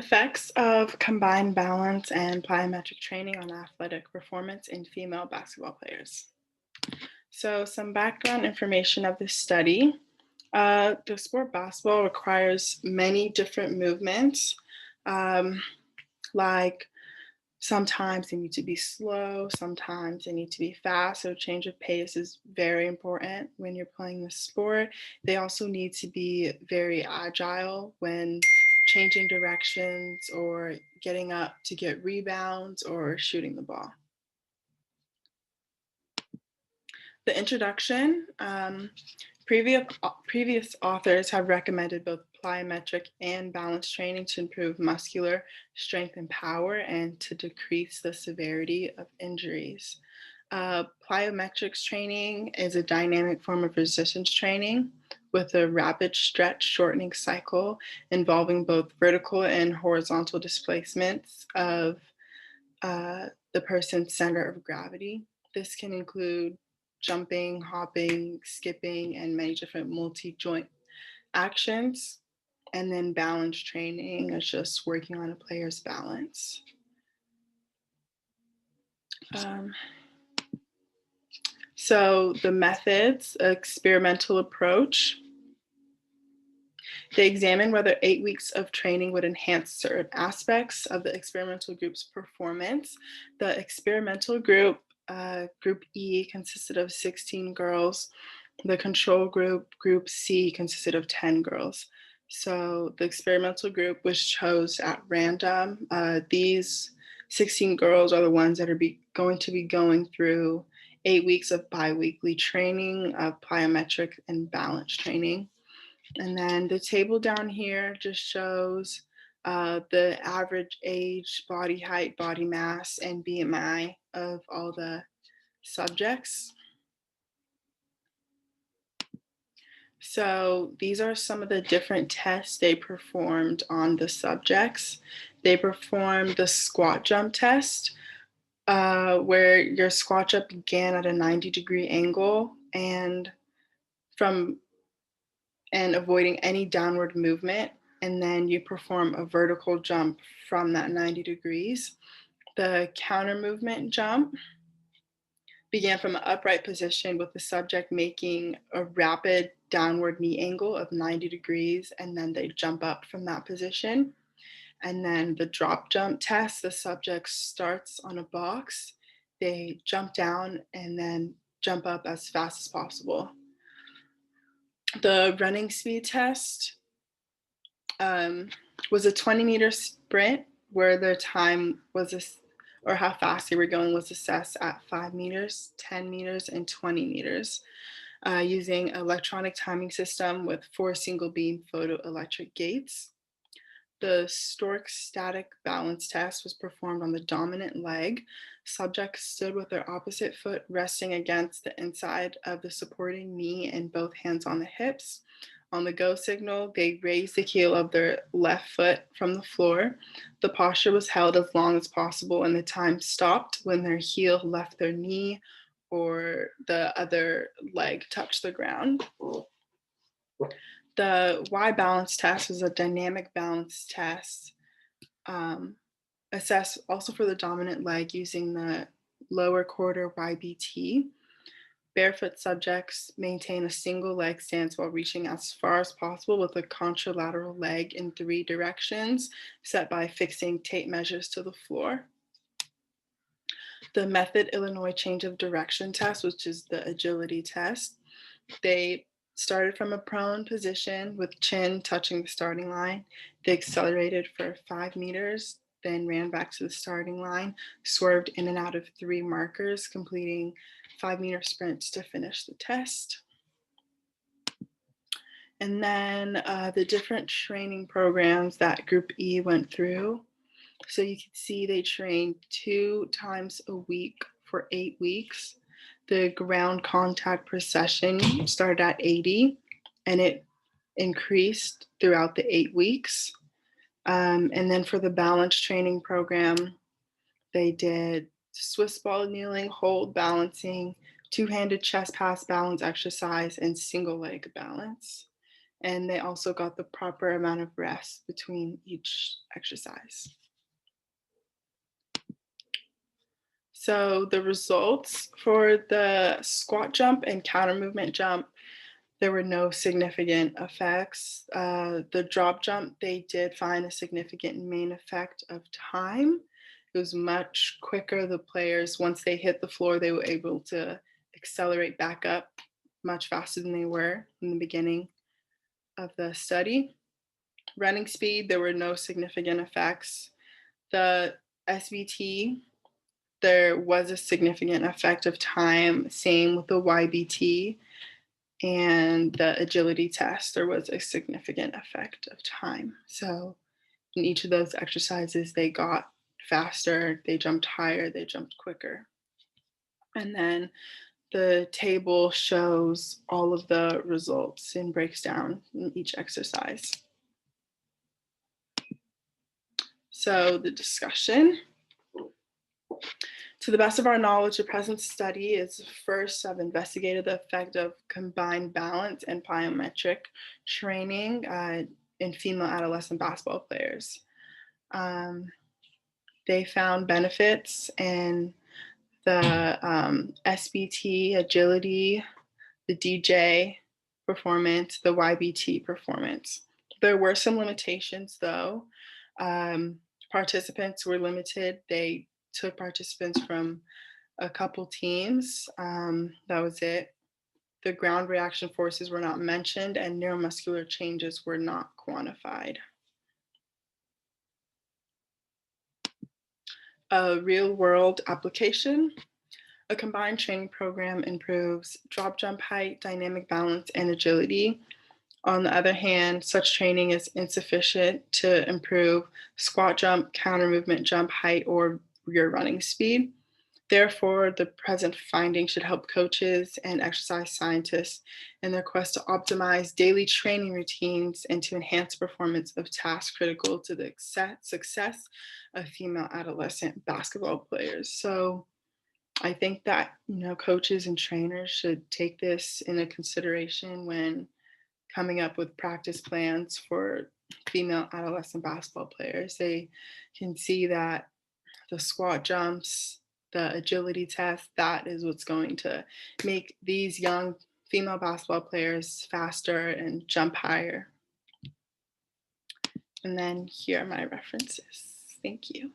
Effects of combined balance and plyometric training on athletic performance in female basketball players. So, some background information of this study. The sport basketball requires many different movements, um, like sometimes they need to be slow, sometimes they need to be fast. So, change of pace is very important when you're playing the sport. They also need to be very agile when changing directions or getting up to get rebounds or shooting the ball. The introduction. Previous authors have recommended both plyometric and balance training to improve muscular strength and power and to decrease the severity of injuries. Plyometrics training is a dynamic form of resistance training with a rapid stretch shortening cycle involving both vertical and horizontal displacements of the person's center of gravity. This can include jumping, hopping, skipping, and many different multi joint actions. And then balance training is just working on a player's balance. Um, so the methods, experimental approach. They examine whether 8 weeks of training would enhance certain aspects of the experimental group's performance. The experimental group, Group E, consisted of 16 girls. The control group, Group C, consisted of 10 girls. So the experimental group was chose at random. These 16 girls are the ones that are going to be going through 8 weeks of biweekly training of plyometric and balance training. And then the table down here just shows the average age, body height, body mass, and BMI of all the subjects. So these are some of the different tests they performed on the subjects. They performed the squat jump test, where your squat jump began at a 90-degree angle from and avoiding any downward movement. And then you perform a vertical jump from that 90 degrees. The counter movement jump began from an upright position with the subject making a rapid downward knee angle of 90 degrees, and then they jump up from that position. And then the drop jump test, the subject starts on a box, they jump down and then jump up as fast as possible. The running speed test um, was a 20-meter sprint where their time or how fast they were going was assessed at 5 meters, 10 meters, and 20 meters using electronic timing system with 4 single beam photoelectric gates. The Stork static balance test was performed on the dominant leg. Subjects stood with their opposite foot resting against the inside of the supporting knee and both hands on the hips. On the go signal, they raised the heel of their left foot from the floor. The posture was held as long as possible, and the time stopped when their heel left their knee or the other leg touched the ground. The Y balance test was a dynamic balance test, um, assessed also for the dominant leg using the lower quarter YBT. Barefoot subjects maintain a single leg stance while reaching as far as possible with a contralateral leg in 3 directions, set by fixing tape measures to the floor. The Method Illinois change of direction test, which is the agility test, they started from a prone position with chin touching the starting line. They accelerated for 5 meters, then ran back to the starting line, swerved in and out of 3 markers, completing 5-meter sprints to finish the test. And then the different training programs that Group E went through. So you can see they trained 2 times a week for 8 weeks. The ground contact per session started at 80 and it increased throughout the 8 weeks. And then for the balance training program, they did Swiss ball kneeling, hold balancing, two-handed chest pass balance exercise, and single leg balance. and they also got the proper amount of rest between each exercise. So the results for the squat jump and counter movement jump, there were no significant effects. The drop jump, they did find a significant main effect of time. It was much quicker. The players, once they hit the floor, they were able to accelerate back up much faster than they were in the beginning of the study. Running speed, there were no significant effects. The SBT, there was a significant effect of time, same with the YBT. And the agility test, there was a significant effect of time. So in each of those exercises, they got faster, they jumped higher, they jumped quicker. And then the table shows all of the results and breaks down in each exercise. So the discussion. To the best of our knowledge, the present study is first have investigated the effect of combined balance and plyometric training in female adolescent basketball players. They found benefits in the SBT, agility, the DJ performance, the YBT performance. There were some limitations though. Participants were limited. They took participants from a couple teams. That was it. The ground reaction forces were not mentioned, and neuromuscular changes were not quantified. A real world application. A combined training program improves drop jump height, dynamic balance, and agility. On the other hand, such training is insufficient to improve squat jump, counter movement jump height, or your running speed. Therefore, the present findings should help coaches and exercise scientists in their quest to optimize daily training routines and to enhance performance of tasks critical to the success of female adolescent basketball players. So I think that, coaches and trainers should take this into consideration when coming up with practice plans for female adolescent basketball players. They can see that the squat jumps, the agility test, that is what's going to make these young female basketball players faster and jump higher. And then here are my references. Thank you.